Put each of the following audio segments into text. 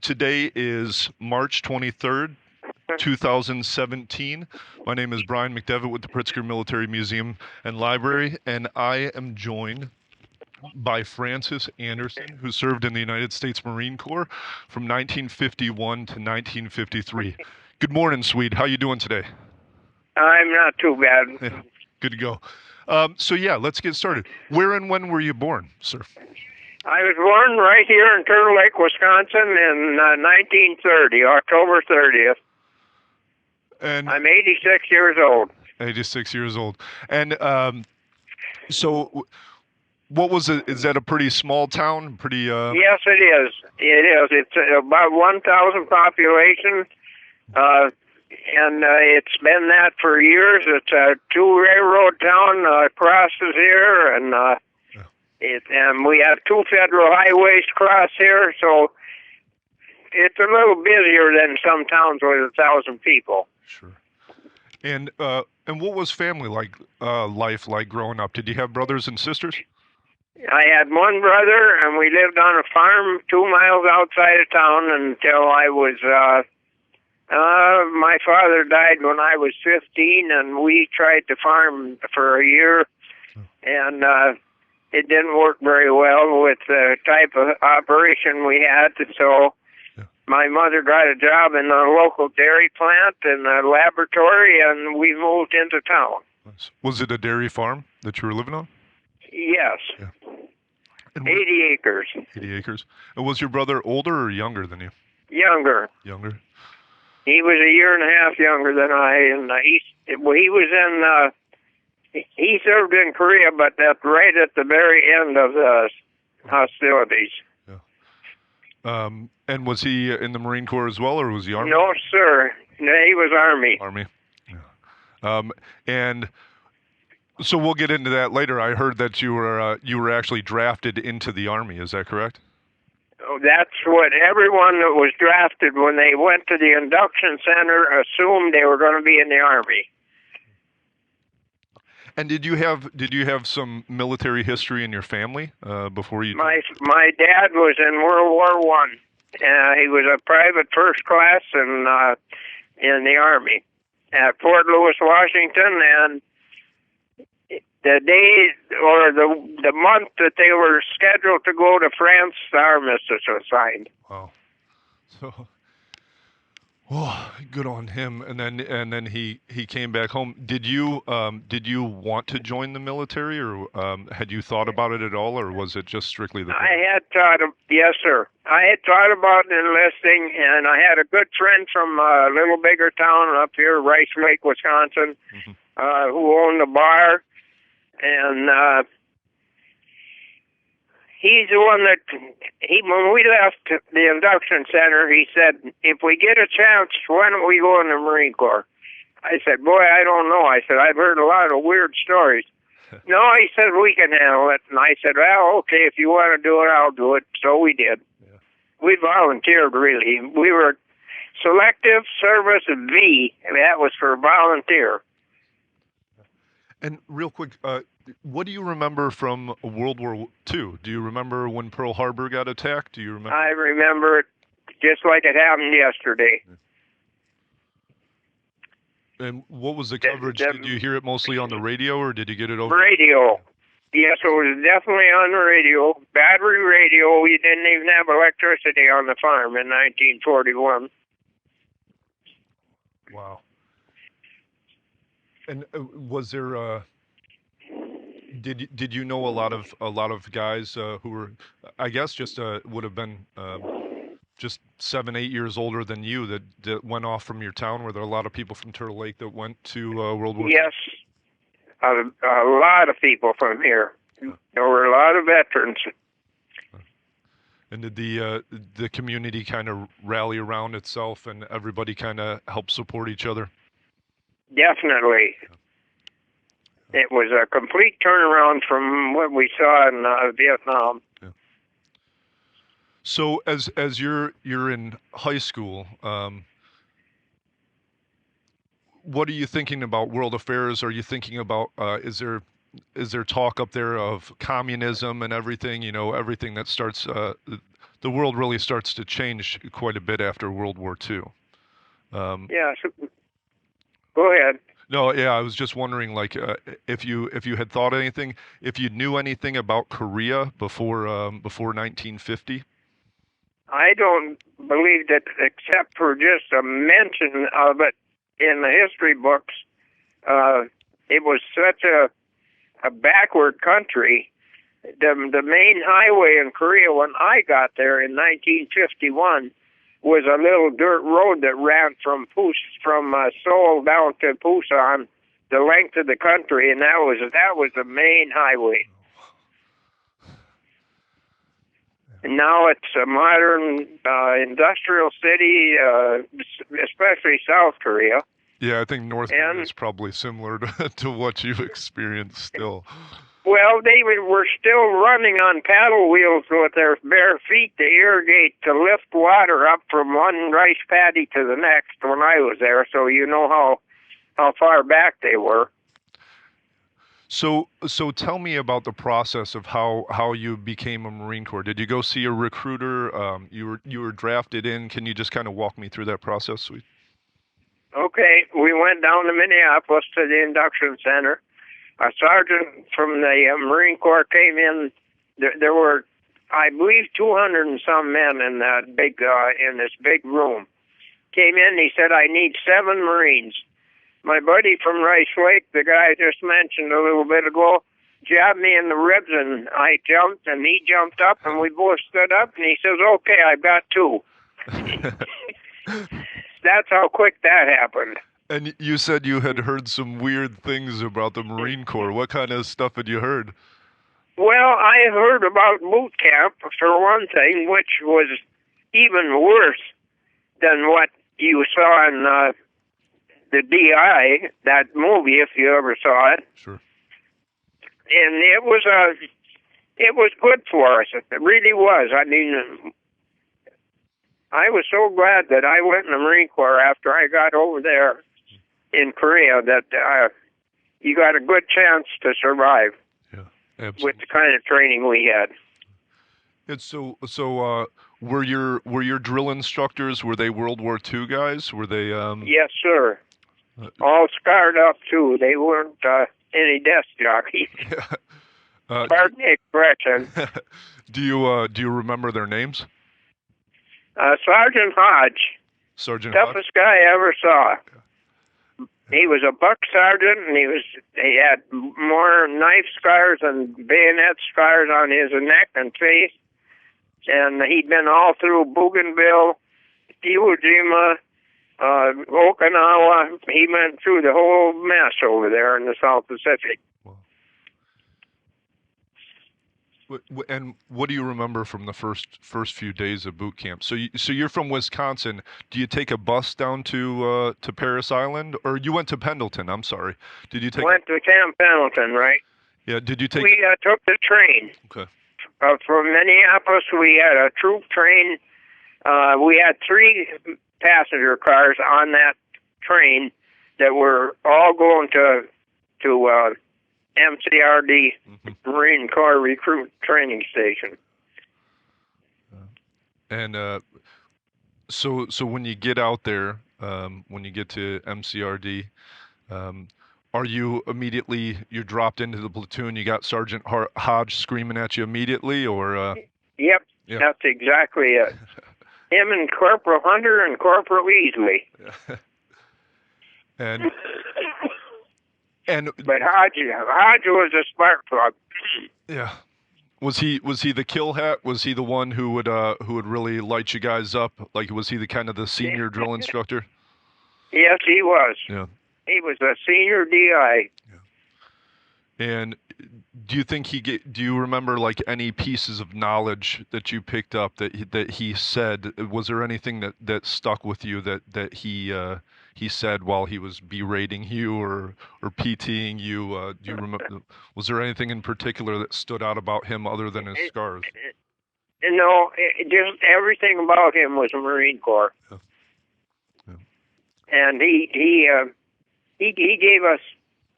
Today is March 23rd, 2017. My name is Brian McDevitt with the Pritzker Military Museum and Library, and I am joined by Francis Anderson, who served in the United States Marine Corps from 1951 to 1953. Good morning, Swede. How you doing today? I'm not too bad. Yeah, good to go. So let's get started. Where and when were you born, sir? I was born right here in Turtle Lake, Wisconsin in 1930, October 30th. And I'm 86 years old. 86 years old. And so what was it? Is that a pretty small town? Pretty Yes, it is. It is. It's about 1,000 population, and it's been that for years. It's a two railroad town, crosses here, and and we have two federal highways cross here, so it's a little busier than some towns with 1,000 people. Sure. And what was family life like growing up? Did you have brothers and sisters? I had one brother, and we lived on a farm 2 miles outside of town until I was, my father died when I was 15, and we tried to farm for a year, and it didn't work very well with the type of operation we had, so my mother got a job in a local dairy plant and a laboratory, and we moved into town. Was it a dairy farm that you were living on? Yes. Yeah. 80 acres. 80 acres. And was your brother older or younger than you? Younger. Younger. He was a year and a half younger than I, and he was in... He served in Korea, but right at the very end of the hostilities. Yeah. And was he in the Marine Corps as well, or was he Army? No, sir. No, he was Army. Army. Yeah. And so we'll get into that later. I heard that you were actually drafted into the Army. Is that correct? Oh, that's what everyone that was drafted when they went to the induction center assumed they were going to be in the Army. And did you have some military history in your family before you? My dad was in World War One. He was a private first class in the Army at Fort Lewis, Washington, and the day or the month that they were scheduled to go to France, the armistice was signed. Wow. So. Oh, good on him. And then he came back home. Did you want to join the military, or had you thought about it at all, or was it just strictly the? Yes, sir. I had thought about enlisting, and I had a good friend from a little bigger town up here, Rice Lake, Wisconsin, who owned a bar, and he's the one that, when we left the induction center, he said, if we get a chance, why don't we go in the Marine Corps? I said, boy, I don't know. I said, I've heard a lot of weird stories. No, he said, we can handle it. And I said, well, okay, if you want to do it, I'll do it. So we did. Yeah. We volunteered, really. We were Selective Service V, and that was for volunteer. And real quick, what do you remember from World War II? Do you remember when Pearl Harbor got attacked? Do you remember? I remember it just like it happened yesterday. And what was the coverage? Did you hear it mostly on the radio, or did you get it over? Radio. Yes, it was definitely on the radio. Battery radio. We didn't even have electricity on the farm in 1941. Wow. And was there? Did you know a lot of guys who were, I guess, just would have been just 7, 8 years older than you that went off from your town? Were there a lot of people from Turtle Lake that went to World War II? Yes, a lot of people from here. There were a lot of veterans. And did the community kind of rally around itself, and everybody kind of help support each other? Definitely. It was a complete turnaround from what we saw in Vietnam. Yeah. So as you're in high school, what are you thinking about world affairs? Are you thinking about is there talk up there of communism and everything? You know, everything that starts the world really starts to change quite a bit after World War II. Yeah. So, go ahead. No, yeah, I was just wondering, like, if you had thought anything, if you knew anything about Korea before 1950. I don't believe that, except for just a mention of it in the history books. It was such a backward country. The main highway in Korea when I got there in 1951 was a little dirt road that ran from Seoul down to Busan, the length of the country, and that was the main highway. And now it's a modern industrial city, especially South Korea. Yeah, I think North Korea is probably similar to what you've experienced still. Well, they were still running on paddle wheels with their bare feet to irrigate, to lift water up from one rice paddy to the next when I was there, so you know how far back they were. So tell me about the process of how you became a Marine Corps. Did you go see a recruiter? You were drafted in. Can you just kind of walk me through that process, Swede? Okay, we went down to Minneapolis to the induction center. A sergeant from the Marine Corps came in. There were, I believe, 200 and some men in that in this big room. Came in. He said, "I need 7 Marines." My buddy from Rice Lake, the guy I just mentioned a little bit ago, jabbed me in the ribs, and I jumped, and he jumped up, and we both stood up. And he says, "Okay, I've got 2." That's how quick that happened. And you said you had heard some weird things about the Marine Corps. What kind of stuff had you heard? Well, I heard about boot camp, for one thing, which was even worse than what you saw in the DI, that movie, if you ever saw it. Sure. And it was good for us. It really was. I mean, I was so glad that I went in the Marine Corps after I got over there in Korea, that you got a good chance to survive. Yeah, absolutely. With the kind of training we had. And so were your drill instructors, were they World War II guys? Were they Yes, sir. All scarred up too. They weren't any desk jockeys. Pardon the expression. Do you remember their names? Sergeant Hodge. Sergeant Toughest Hodge? guy I ever saw. He was a buck sergeant, and he had more knife scars and bayonet scars on his neck and face. And he'd been all through Bougainville, Iwo Jima, Okinawa. He went through the whole mess over there in the South Pacific. Wow. And what do you remember from the first few days of boot camp? So you're from Wisconsin. Do you take a bus down to Parris Island, or you went to Pendleton? I'm sorry. Did you take? Went to Camp Pendleton, right? Yeah. Did you take? We took the train. Okay. From Minneapolis, we had a troop train. We had 3 passenger cars on that train that were all going to MCRD, Marine Corps Recruit Training Station. And so when you get out there, when you get to MCRD, are you immediately, you're dropped into the platoon, you got Sergeant Hodge screaming at you immediately, or? Yep, yeah. That's exactly it. Him and Corporal Hunter and Corporal Easley. But Hodge was a spark plug. Yeah. Was he the kill hat? Was he the one who would really light you guys up? Like, was he the kind of the senior drill instructor? Yes, he was. Yeah. He was a senior DI. Yeah. And do you think do you remember like any pieces of knowledge that you picked up that he said? Was there anything that stuck with you that he said while he was berating you or PTing you? Do you remember? Was there anything in particular that stood out about him other than his scars? No, just everything about him was a Marine Corps. Yeah. Yeah. And he gave us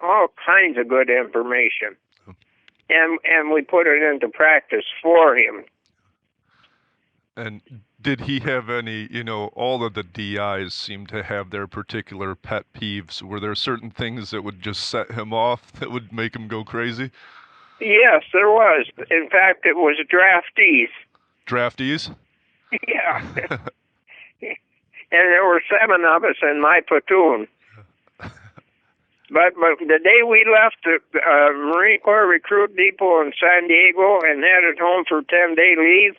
all kinds of good information, and we put it into practice for him. And did he have any, all of the DIs seem to have their particular pet peeves. Were there certain things that would just set him off, that would make him go crazy? Yes, there was. In fact, it was draftees. Draftees? Yeah. And there were 7 of us in my platoon. But the day we left the Marine Corps Recruit Depot in San Diego and headed home for 10-day leave,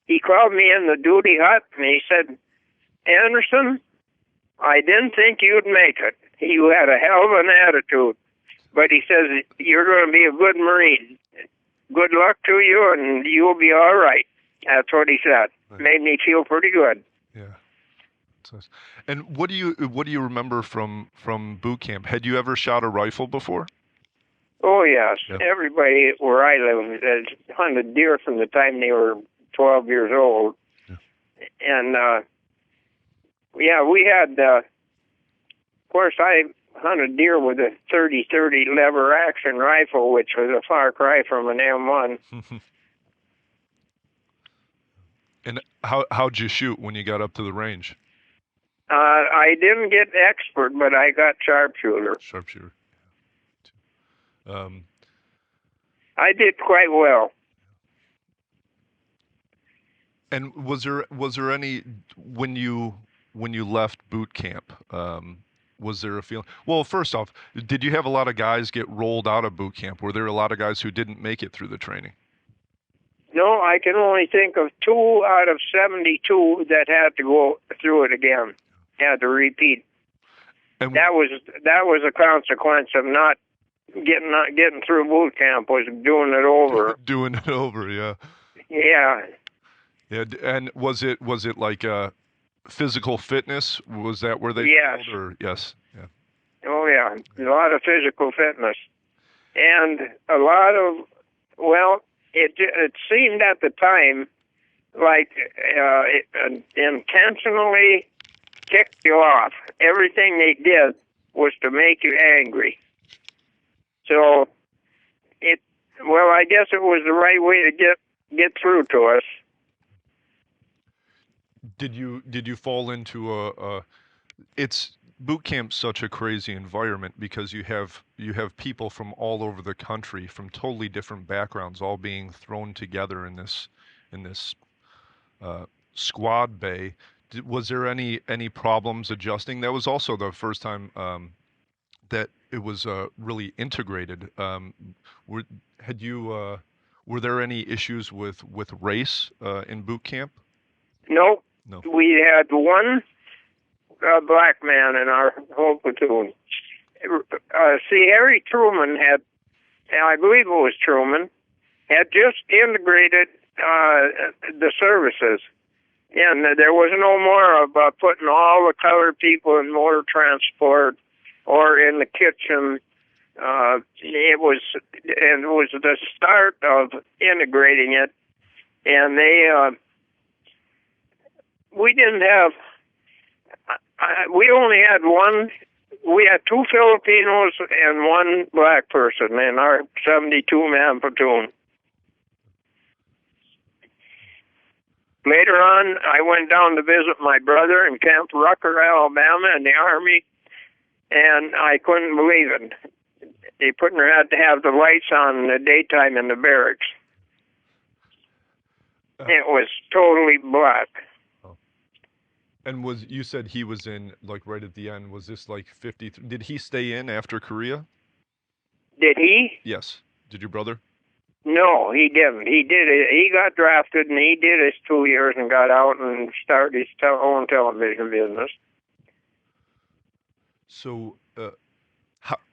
he called me in the duty hut and he said, "Anderson, I didn't think you'd make it. You had a hell of an attitude. But," he says, "you're going to be a good Marine. Good luck to you and you'll be all right." That's what he said. Nice. Made me feel pretty good. Yeah. Nice. And what do you remember from boot camp? Had you ever shot a rifle before? Oh, yes. Yeah. Everybody where I live has hunted deer from the time they were 12 years old. Yeah. And, yeah, we had, of course, I hunted deer with a 30-30 lever action rifle, which was a far cry from an M1. And how'd you shoot when you got up to the range? I didn't get expert, but I got sharpshooter. Sharpshooter. I did quite well. And was there any when you left boot camp? Was there a feeling? Well, first off, did you have a lot of guys get rolled out of boot camp? Were there a lot of guys who didn't make it through the training? No, I can only think of 2 out of 72 that had to go through it again, had to repeat. And that was a consequence of not getting through boot camp, was doing it over. Doing it over, yeah. Yeah. Yeah, and was it like physical fitness? Was that where they Yes. failed, or yes, yeah. Oh yeah, a lot of physical fitness, and a lot of, well, it seemed at the time like it intentionally ticked you off. Everything they did was to make you angry. So I guess it was the right way to get through to us. Did you fall into it's boot camp's such a crazy environment because you have people from all over the country from totally different backgrounds all being thrown together in this squad bay. Was there any problems adjusting? That was also the first time that it was really integrated. Were there any issues with race in boot camp? No. No. We had one black man in our whole platoon. Harry Truman had, I believe it was Truman, had just integrated the services. And there was no more of putting all the colored people in motor transport or in the kitchen. It was the start of integrating it, and we didn't have. We only had one. We had 2 Filipinos and 1 black person in our 72-man platoon. Later on, I went down to visit my brother in Camp Rucker, Alabama, in the Army, and I couldn't believe it. They had to have the lights on in the daytime in the barracks. It was totally black. And you said he was in, like, right at the end, was this like 50? Did he stay in after Korea? Did he? Yes. Did your brother? No, he didn't. He did it. He got drafted and he did his 2 years and got out and started his own television business. So,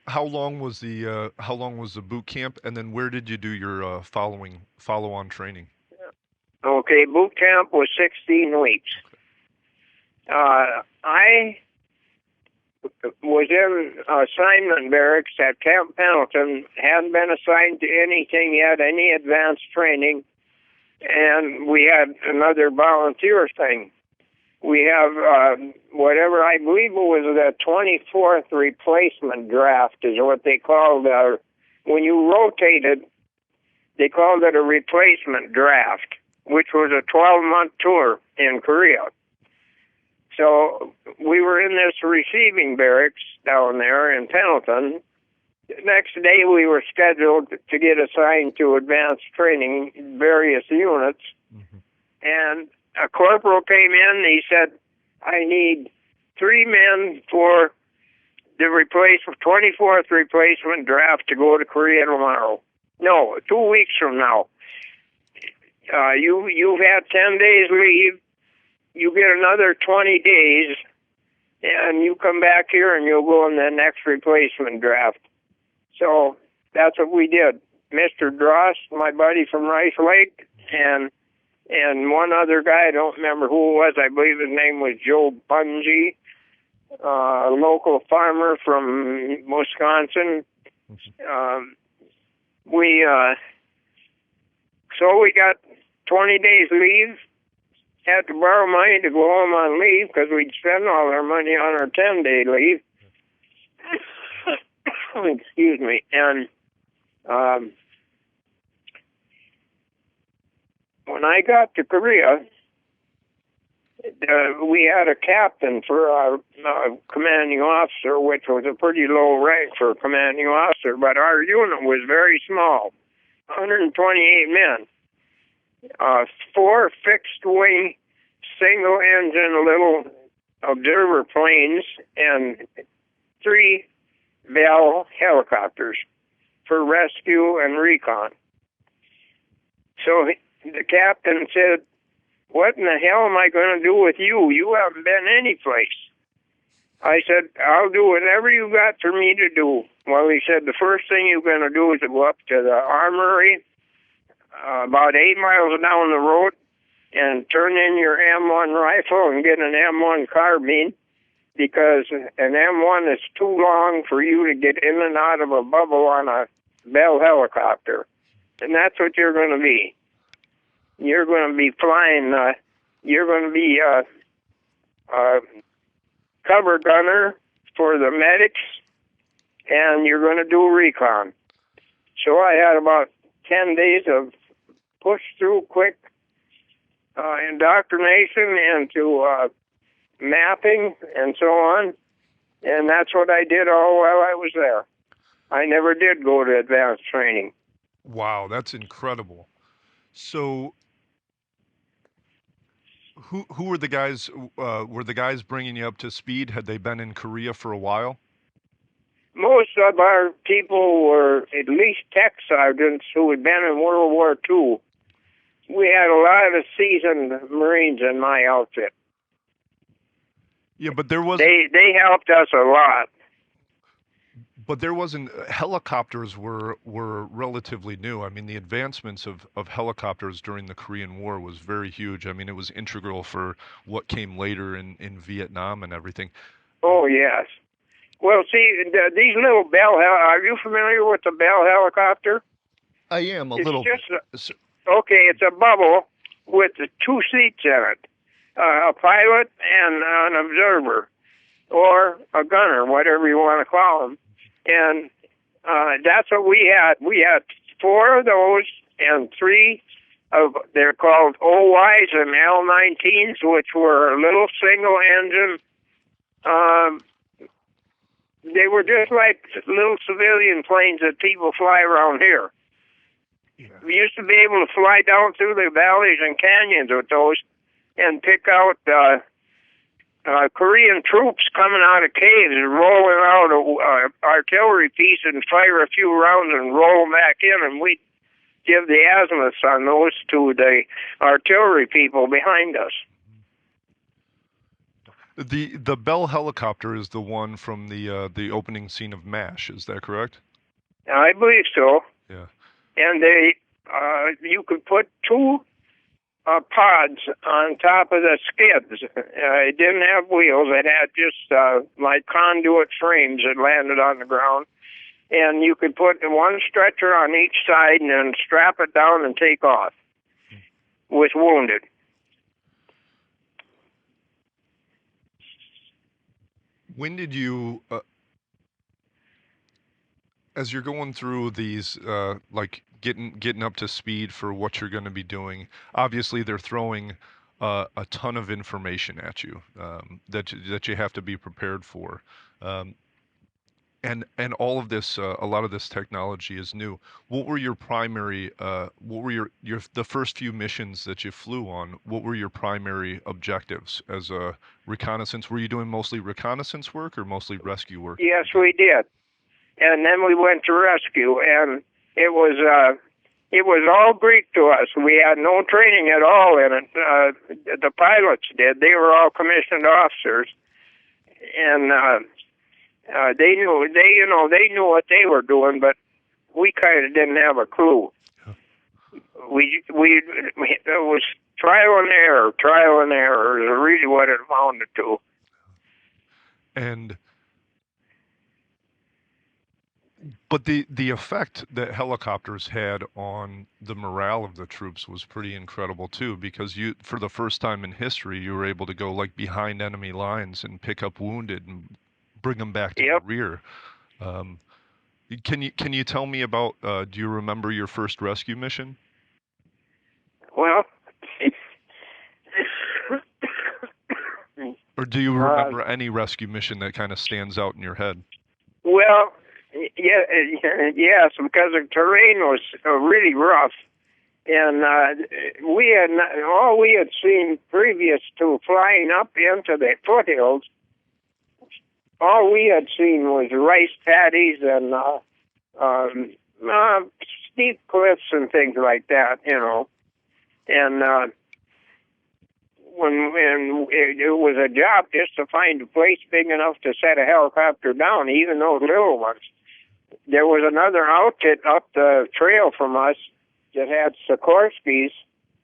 how long was the boot camp, and then where did you do your follow-on training? Okay, boot camp was 16 weeks. I was in assignment barracks at Camp Pendleton, hadn't been assigned to anything yet, any advanced training, and we had another volunteer thing. We have whatever, I believe it was the 24th replacement draft is what they called when you rotated, they called it a replacement draft. which was a 12-month tour in Korea. So we were in this receiving barracks down there in Pendleton. The next day we were scheduled to get assigned to advanced training in various units. Mm-hmm. And a corporal came in and he said, I need 3 men for the 24th replacement draft to go to Korea tomorrow. No, 2 weeks from now. You've had 10 days leave. You get another 20 days, and you come back here and you'll go in the next replacement draft. So that's what we did. Mr. Dross, my buddy from Rice Lake, and one other guy, I don't remember who it was. I believe his name was Joe Bungie, a local farmer from Wisconsin. So we got 20 days leave. Had to borrow money to go home on leave because we'd spend all our money on our 10-day leave. Excuse me. And when I got to Korea, we had a captain for our commanding officer, which was a pretty low rank for a commanding officer, but our unit was very small, 128 men. 4 fixed-wing, single-engine little observer planes and 3 Bell helicopters for rescue and recon. So the captain said, what in the hell am I going to do with you? You haven't been any place. I said, I'll do whatever you got for me to do. Well, he said, the first thing you're going to do is to go up to the armory about 8 miles down the road and turn in your M1 rifle and get an M1 carbine, because an M1 is too long for you to get in and out of a bubble on a Bell helicopter. And that's what you're going to be. You're going to be flying, you're going to be cover gunner for the medics, and you're going to do recon. So I had about 10 days of push through quick indoctrination into mapping and so on, and that's what I did all while I was there. I never did go to advanced training. Wow, that's incredible. So who were the guys? Were the guys bringing you up to speed? Had they been in Korea for a while? Most of our people were at least tech sergeants who had been in World War II. We had a lot of seasoned Marines in my outfit. Yeah, but there was They helped us a lot. But there wasn't. Helicopters were relatively new. I mean, the advancements of helicopters during the Korean War was very huge. I mean, it was integral for what came later in Vietnam and everything. Oh, yes. Well, see, these little Bell, are you familiar with the Bell helicopter? I am a It's little. just okay, it's a bubble with 2 seats in it, a pilot and an observer, or a gunner, whatever you want to call them. And that's what we had. We had 4 of those and 3 of, they're called OYs and L-19s, which were little single-engine. They were just like little civilian planes that people fly around here. Yeah. We used to be able to fly down through the valleys and canyons with those and pick out Korean troops coming out of caves and rolling out an artillery piece and fire a few rounds and roll back in, and we'd give the azimuths on those to the artillery people behind us. The Bell helicopter is the one from the opening scene of MASH. Is that correct? I believe so. Yeah. And you could put 2 pods on top of the skids. It didn't have wheels. It had just like conduit frames that landed on the ground. And you could put 1 stretcher on each side and then strap it down and take off with wounded. When did you, as you're going through these, like getting up to speed for what you're going to be doing. Obviously, they're throwing a ton of information at you that you have to be prepared for. Um, and all of this, a lot of this technology is new. What were your primary, what were your the first few missions that you flew on? What were your primary objectives as a reconnaissance? Were you doing mostly reconnaissance work or mostly rescue work? Yes, we did. And then we went to rescue, and it was all Greek to us. We had no training at all in it. The pilots did. They were all commissioned officers, and they knew what they were doing, but we kind of didn't have a clue. It was trial and error is really what it amounted to. And but the effect that helicopters had on the morale of the troops was pretty incredible too, because you, for the first time in history, you were able to go like behind enemy lines and pick up wounded and bring them back to the rear. Can you tell me about? Do you remember your first rescue mission? Well, Or do you remember any rescue mission that kind of stands out in your head? Well, yes, because the terrain was really rough, and all we had seen previous to flying up into the foothills. All we had seen was rice paddies and steep cliffs and things like that, And when it was a job just to find a place big enough to set a helicopter down, even those little ones. There was another outfit up the trail from us that had Sikorsky's,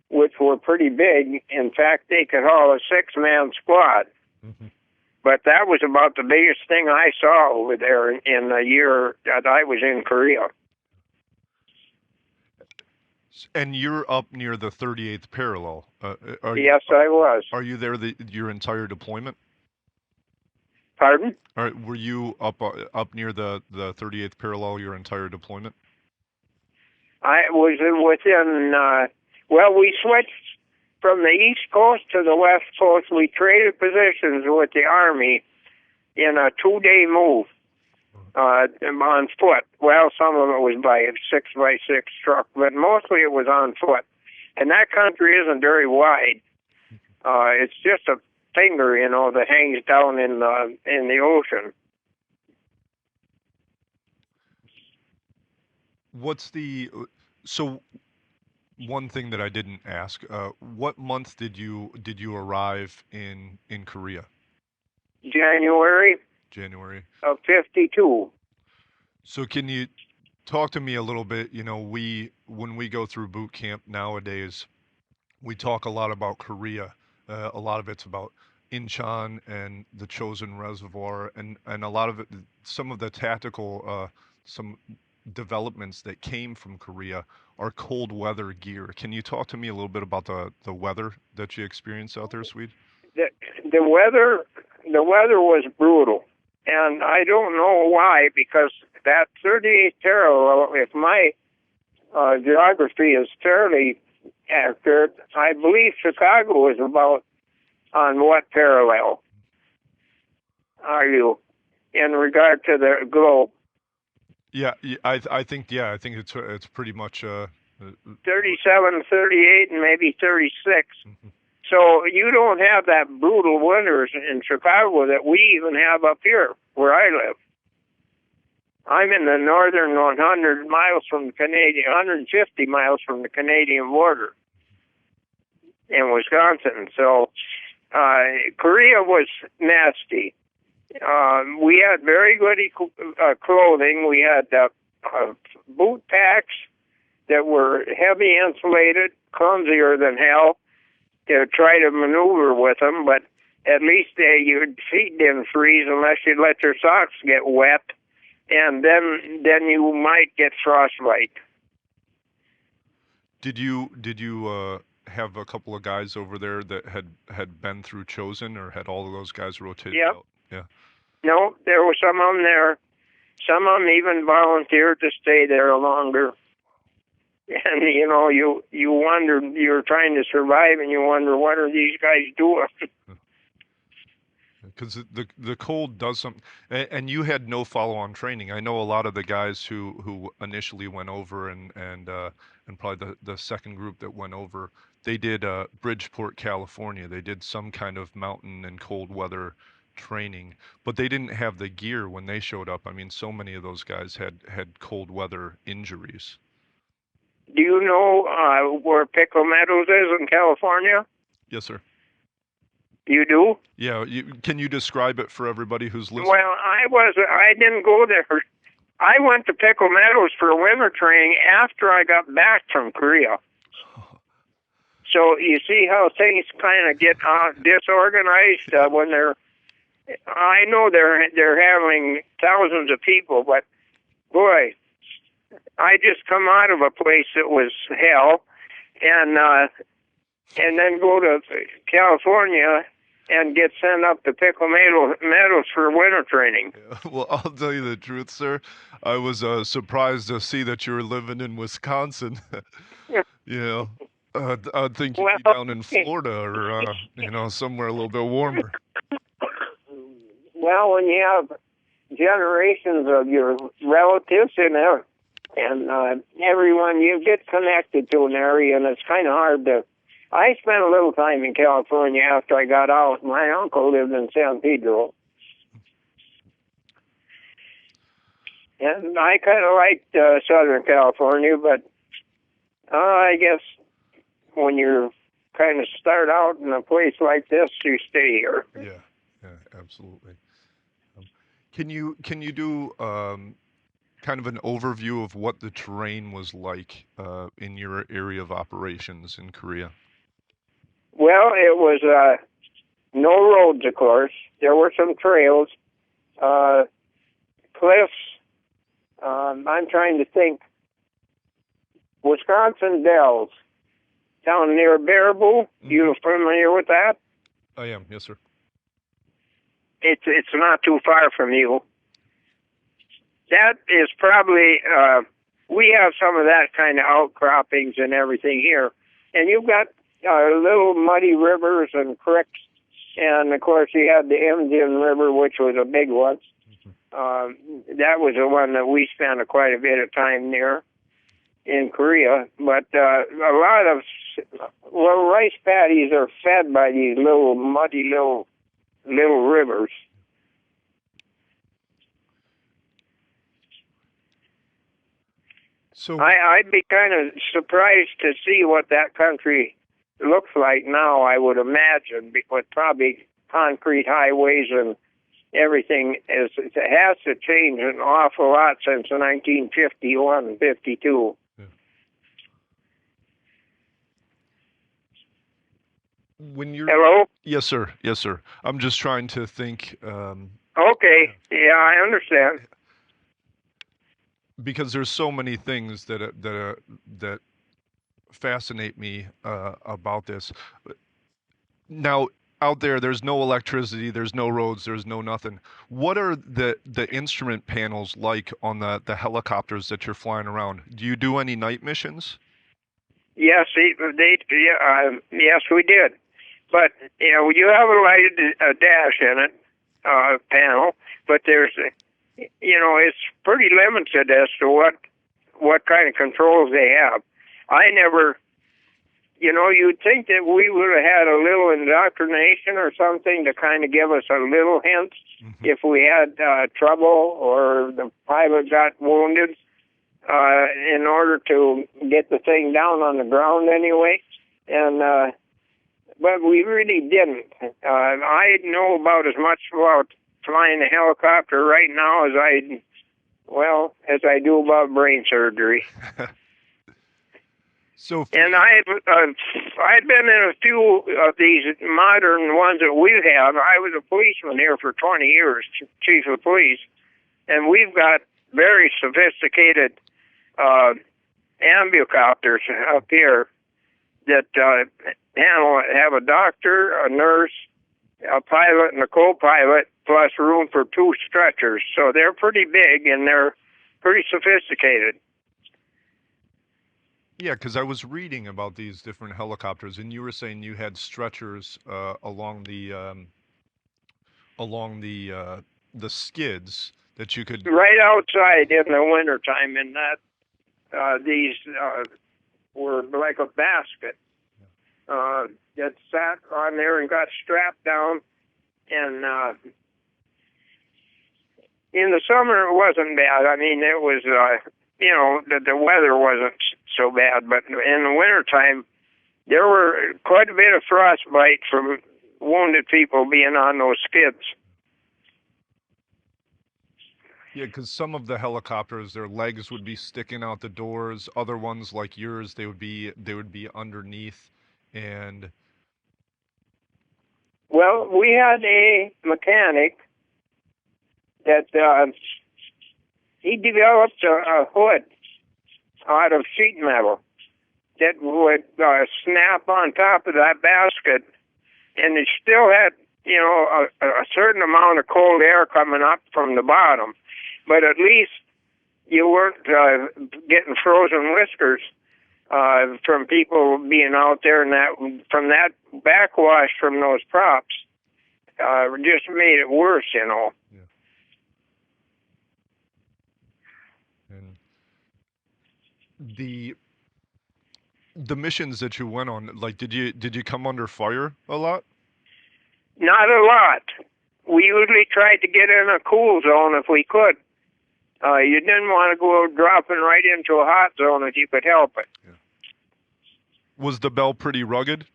which were pretty big. In fact, they could haul a 6-man squad. Mm-hmm. But that was about the biggest thing I saw over there in the year that I was in Korea. And you're up near the 38th parallel. Yes, I was. Are you there your entire deployment? Pardon? Were you up near the 38th parallel your entire deployment? I was within. Well, we switched from the East Coast to the West Coast. We traded positions with the Army in a 2-day move on foot. Well, some of it was by a 6x6 truck, but mostly it was on foot. And that country isn't very wide. It's just a finger, that hangs down in the ocean. So one thing that I didn't ask, what month did you arrive in Korea? January of 52. So can you talk to me a little bit? When we go through boot camp nowadays, we talk a lot about Korea. A lot of it's about Incheon and the Chosin Reservoir, and a lot of it, some of the tactical, some developments that came from Korea are cold weather gear. Can you talk to me a little bit about the weather that you experienced out there, Swede? The weather was brutal, and I don't know why, because that 38th parallel, if my geography is fairly accurate, I believe Chicago is about on what parallel are you in regard to the globe? Yeah, I think it's pretty much 37, 38, and maybe 36. Mm-hmm. So you don't have that brutal winters in Chicago that we even have up here where I live. I'm in the northern 100 miles from the 150 miles from the Canadian border in Wisconsin. So Korea was nasty. We had very good clothing. We had boot packs that were heavy insulated, clumsier than hell to try to maneuver with them, but at least your feet didn't freeze unless you let your socks get wet, and then you might get frostbite. Did you have a couple of guys over there that had been through Chosin, or had all of those guys rotated out? Yeah. No, there were some of them there. Some of them even volunteered to stay there longer. And you wonder, you're trying to survive, and you wonder, what are these guys doing? Because the cold does something, and you had no follow-on training. I know a lot of the guys who initially went over, and probably the second group that went over, they did Bridgeport, California. They did some kind of mountain and cold weather training, but they didn't have the gear when they showed up. I mean, so many of those guys had cold weather injuries. Do you know where Pickle Meadows is in California? Yes, sir. You do? Yeah. Can you describe it for everybody who's listening? Well, I didn't go there. I went to Pickle Meadows for winter training after I got back from Korea. So you see how things kind of get disorganized when they're. I know they're having thousands of people, but boy, I just come out of a place that was hell, and then go to California and get sent up to Pickle Meadows for winter training. Well, I'll tell you the truth, sir. I was surprised to see that you were living in Wisconsin. I'd think you'd be down in Florida or somewhere a little bit warmer. Well, when you have generations of your relatives in there, and everyone, you get connected to an area, and it's kind of hard to. I spent a little time in California after I got out. My uncle lived in San Pedro. And I kind of liked Southern California, but I guess when you kind of start out in a place like this, you stay here. Yeah, absolutely. Can you do kind of an overview of what the terrain was like in your area of operations in Korea? Well, it was no roads, of course. There were some trails, cliffs. I'm trying to think. Wisconsin Dells, down near Baraboo. Mm-hmm. You familiar with that? I am, yes, sir. It's not too far from you. That is probably, we have some of that kind of outcroppings and everything here. And you've got little muddy rivers and creeks. And, of course, you had the Indian River, which was a big one. Mm-hmm. That was the one that we spent quite a bit of time near in Korea. But a lot of, rice paddies are fed by these little muddy little rivers. So I'd be kind of surprised to see what that country looks like now, I would imagine, with probably concrete highways and everything. It has to change an awful lot since 1951, 52. Yeah. Hello? Yes, sir. Yes, sir. I'm just trying to think. Okay. Yeah, I understand. Because there's so many things that fascinate me about this. Now, out there's no electricity, there's no roads, there's no nothing. What are the instrument panels like on the helicopters that you're flying around? Do you do any night missions? Yes, yes, we did. But you have a lighted dash in it, panel, but there's. It's pretty limited as to what kind of controls they have. I never, you'd think that we would have had a little indoctrination or something to kind of give us a little hint mm-hmm. if we had trouble or the pilot got wounded in order to get the thing down on the ground anyway. And but we really didn't. I know about as much about flying a helicopter right now as I do about brain surgery. And I've been in a few of these modern ones that we've had. I was a policeman here for 20 years, chief of police, and we've got very sophisticated ambulacopters up here that have a doctor, a nurse, a pilot, and a co-pilot, plus room for 2 stretchers. So they're pretty big and they're pretty sophisticated. Yeah, because I was reading about these different helicopters, and you were saying you had stretchers along the skids that you could. Right outside in the wintertime, and these were like a basket that sat on there and got strapped down. And in the summer, it wasn't bad. I mean, it was, the weather wasn't so bad. But in the wintertime, there were quite a bit of frostbite from wounded people being on those skids. Yeah, because some of the helicopters, their legs would be sticking out the doors. Other ones, like yours, they would be underneath, and Well, we had a mechanic that he developed a hood out of sheet metal that would snap on top of that basket, and it still had, a certain amount of cold air coming up from the bottom, but at least you weren't getting frozen whiskers from people being out there, and that from that backwash from those props just made it worse, yeah. And the missions that you went on, like, did you come under fire a lot? Not a lot. We usually tried to get in a cool zone if we could. You didn't want to go dropping right into a hot zone if you could help it. Yeah. Was the Bell pretty rugged?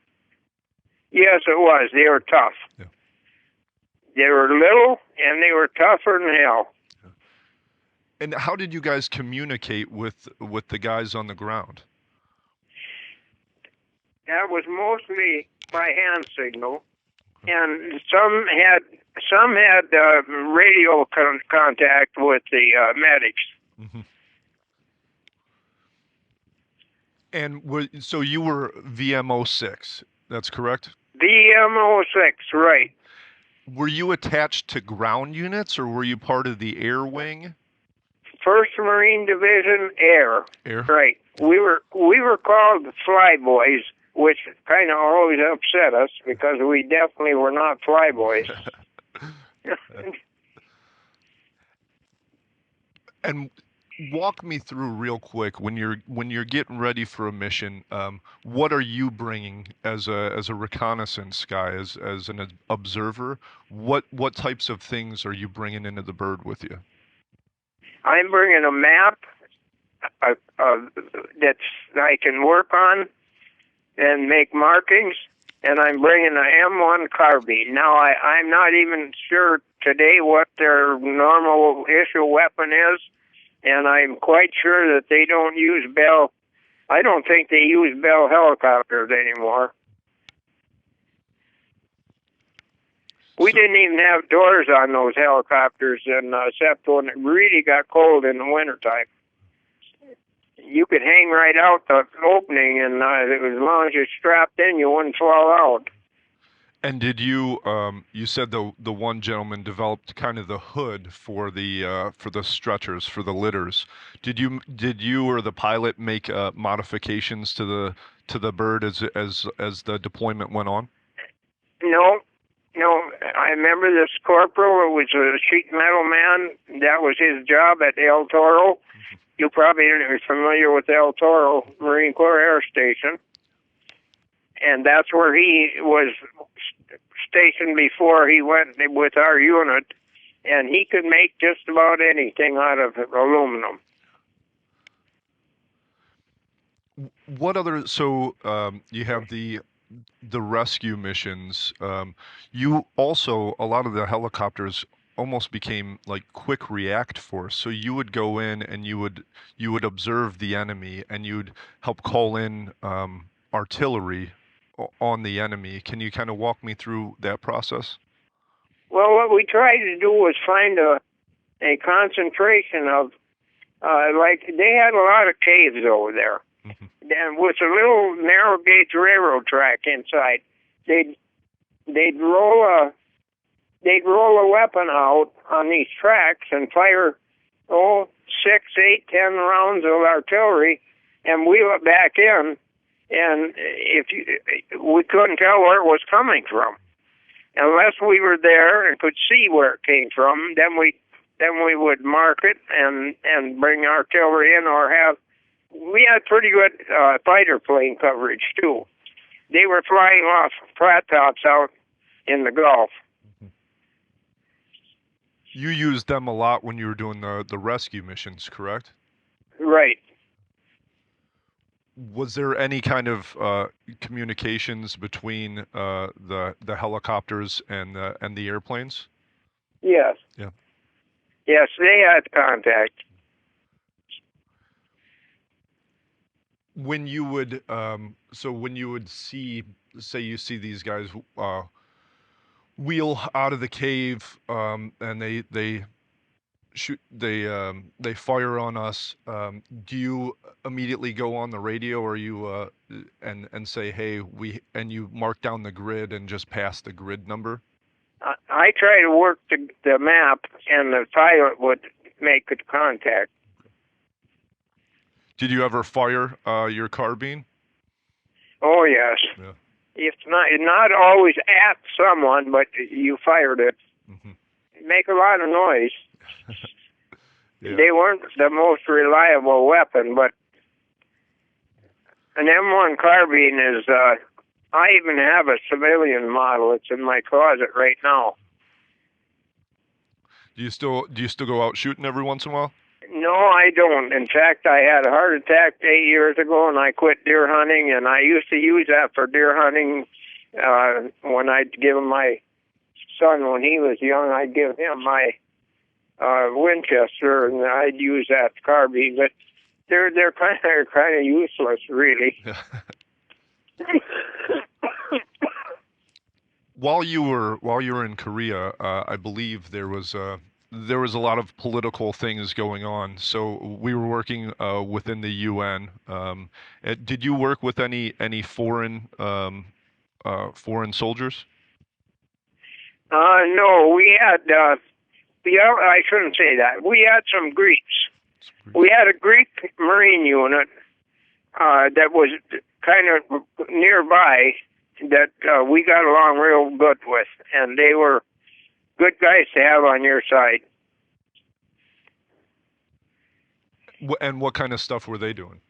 Yes, it was. They were tough. Yeah. They were little, and they were tougher than hell. Yeah. And how did you guys communicate with the guys on the ground? That was mostly by hand signal, and some had radio contact with the medics. Mm-hmm. And so you were VMO6, that's correct? VMO6, right. Were you attached to ground units, or were you part of the air wing? 1st Marine Division Air. Air? Right. We were called flyboys, which kind of always upset us because we definitely were not flyboys. And walk me through real quick when you're getting ready for a mission. What are you bringing as a reconnaissance guy, as an observer? What types of things are you bringing into the bird with you? I'm bringing a map that I can work on and make markings, and I'm bringing a M1 carbine. Now, I'm not even sure today what their normal issue weapon is, and I'm quite sure that they don't use Bell. I don't think they use Bell helicopters anymore. We didn't even have doors on those helicopters, and except when it really got cold in the wintertime. You could hang right out the opening, and as long as you're strapped in, you wouldn't fall out. And did you you said the one gentleman developed kind of the hood for the stretchers, for the litters. Did you or the pilot make modifications to the bird as the deployment went on? No. I remember this corporal. It was a sheet metal man. That was his job at El Toro. Mm-hmm. You probably are familiar with El Toro Marine Corps Air Station. And that's where he was stationed before he went with our unit. And he could make just about anything out of aluminum. What other, so you have the rescue missions. You also, a lot of the helicopters almost became like quick react force. So you would go in and you would observe the enemy, and you'd help call in artillery on the enemy. Can you kind of walk me through that process? Well, what we tried to do was find a concentration of, like, they had a lot of caves over there. Mm-hmm. And with a little narrow gauge railroad track inside, they'd roll a weapon out on these tracks and fire 6, 8, 10 rounds of artillery, and wheel it back in. And we couldn't tell where it was coming from unless we were there and could see where it came from. Then we would mark it and bring artillery in, or we had pretty good fighter plane coverage too. They were flying off flat tops out in the Gulf. You used them a lot when you were doing the rescue missions, correct? Right. Was there any kind of communications between the helicopters and the airplanes? Yes. Yeah. Yes, they had contact. When you would when you would see, say you see these guys wheel out of the cave, and they shoot, they fire on us, do you immediately go on the radio, or you and say, hey, and you mark down the grid and just pass the grid number? I try to work the map, and the pilot would make the contact. Did you ever fire your carbine? Oh yes. Yeah. It's not always at someone, but you fired it. Mm-hmm. It make a lot of noise. Yeah. They weren't the most reliable weapon, but an M1 carbine is. I even have a civilian model. It's in my closet right now. Do you still go out shooting every once in a while? No, I don't. In fact, I had a heart attack 8 years ago, and I quit deer hunting. And I used to use that for deer hunting. When I'd give my son, when he was young, I'd give him my Winchester, and I'd use that carbine. But they're kind of useless, really. While you were in Korea, I believe there was a lot of political things going on. So we were working within the UN. Did you work with any foreign soldiers? No, we had. I shouldn't say that. We had some Greeks. We had a Greek Marine unit that was kind of nearby that we got along real good with, and they were good guys to have on your side. And what kind of stuff were they doing?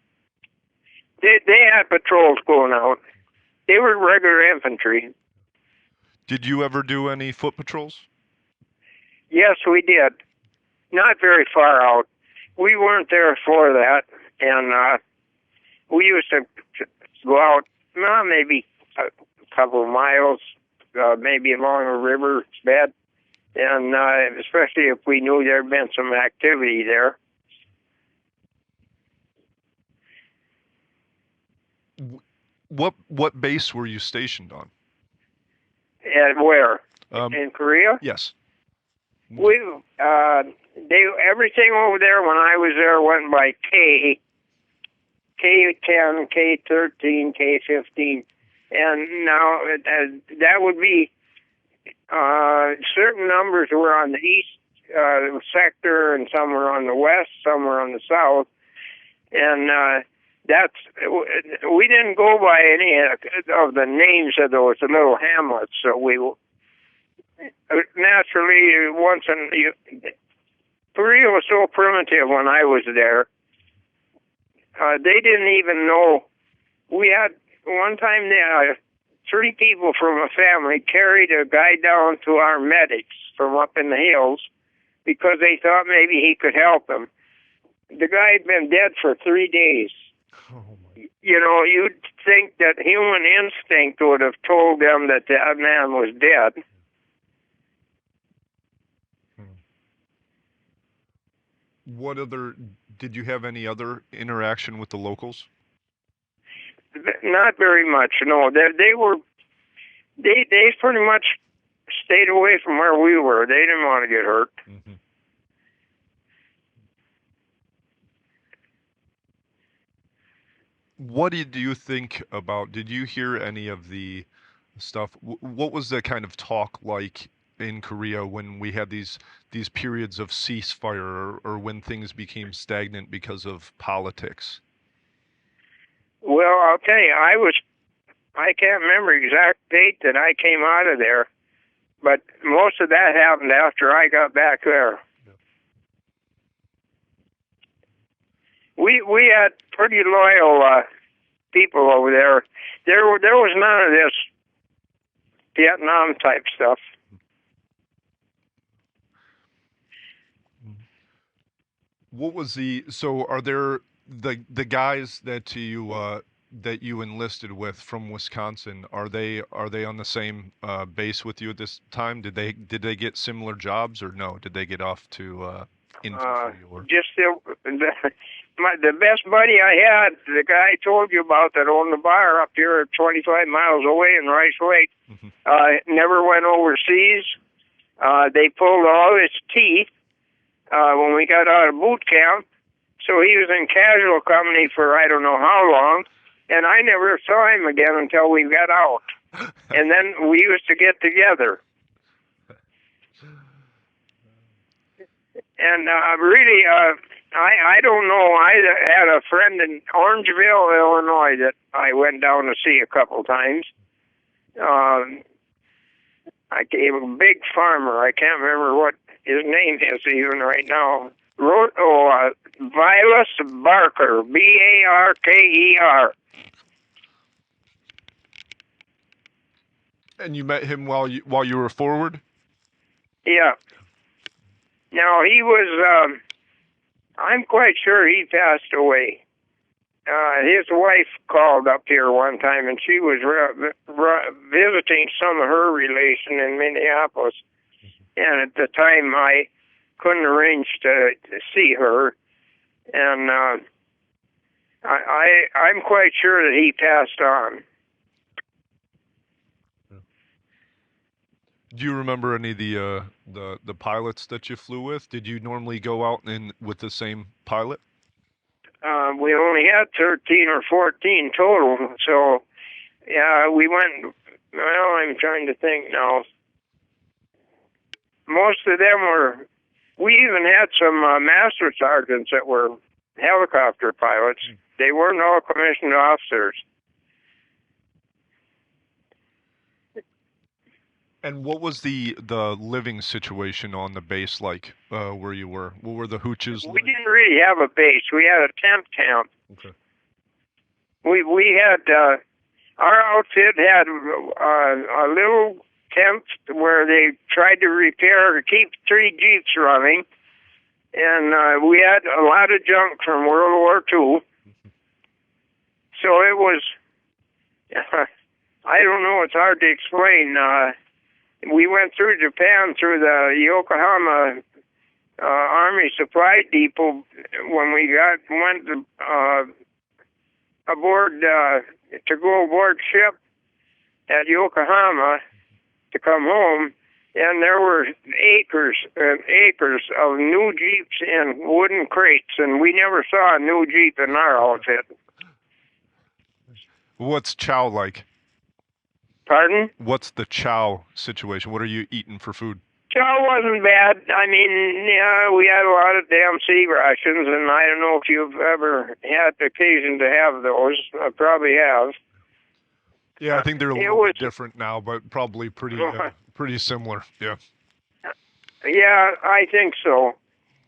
They had patrols going out. They were regular infantry. Did you ever do any foot patrols? Yes, we did. Not very far out. We weren't there for that, and we used to go out, maybe a couple of miles, maybe along a river bed, and especially if we knew there had been some activity there. What base were you stationed on? And where? In Korea? Yes. We everything over there when I was there went by K10, K13, K15, and now that would be certain numbers were on the east sector, and some were on the west, some were on the south, and we didn't go by any of the names of those little hamlets. So we naturally Korea was so primitive when I was there. They didn't even know. We had one time 3 people from a family carried a guy down to our medics from up in the hills because they thought maybe he could help them. The guy had been dead for 3 days. Oh my. You know, you'd think that human instinct would have told them that that man was dead. Did you have any other interaction with the locals? Not very much, no. They pretty much stayed away from where we were. They didn't want to get hurt. Mm-hmm. What did you think about, did you hear any of the stuff? What was the kind of talk like in Korea when we had these periods of ceasefire, or when things became stagnant because of politics? Well, I'll tell you, I can't remember exact date that I came out of there, but most of that happened after I got back there. We had pretty loyal people over there. There was none of this Vietnam type stuff. What was so are there the guys that you enlisted with from Wisconsin, are they on the same base with you at this time? Did they get similar jobs, or no? Did they get off to infantry or? Just the best buddy I had, the guy I told you about that owned the bar up here 25 miles away in Rice Lake, never went overseas. They pulled all his teeth when we got out of boot camp. So he was in casual company for I don't know how long, and I never saw him again until we got out. And then we used to get together. And really, I don't know. I had a friend in Orangeville, Illinois, that I went down to see a couple times. I gave a big farmer. I can't remember what his name is even right now. Vilas Barker, Barker. And you met him while you were forward? Yeah. Now he was. I'm quite sure he passed away. His wife called up here one time, and she was visiting some of her relation in Minneapolis. And at the time, I couldn't arrange to see her, and I'm quite sure that he passed on. Do you remember any of the pilots that you flew with? Did you normally go out with the same pilot? We only had 13 or 14 total, so yeah, we went. Well, I'm trying to think now. Most of them were. We even had some master sergeants that were helicopter pilots. They weren't all commissioned officers. And what was the living situation on the base like where you were? What were the hooches like? We didn't really have a base. We had a tent camp. Okay. We had our outfit had a little tent where they tried to repair, keep 3 Jeeps running, and we had a lot of junk from World War II. So it was, I don't know, it's hard to explain. We went through Japan through the Yokohama Army Supply Depot when we went aboard to go aboard ship at Yokohama to come home, and there were acres and acres of new Jeeps in wooden crates, and we never saw a new Jeep in our outfit. What's chow like? Pardon? What's the chow situation? What are you eating for food? Chow wasn't bad. I mean, yeah, we had a lot of damn sea rations, and I don't know if you've ever had the occasion to have those. I probably have. Yeah, I think they're a little bit different now, but probably pretty similar. Yeah. Yeah, I think so.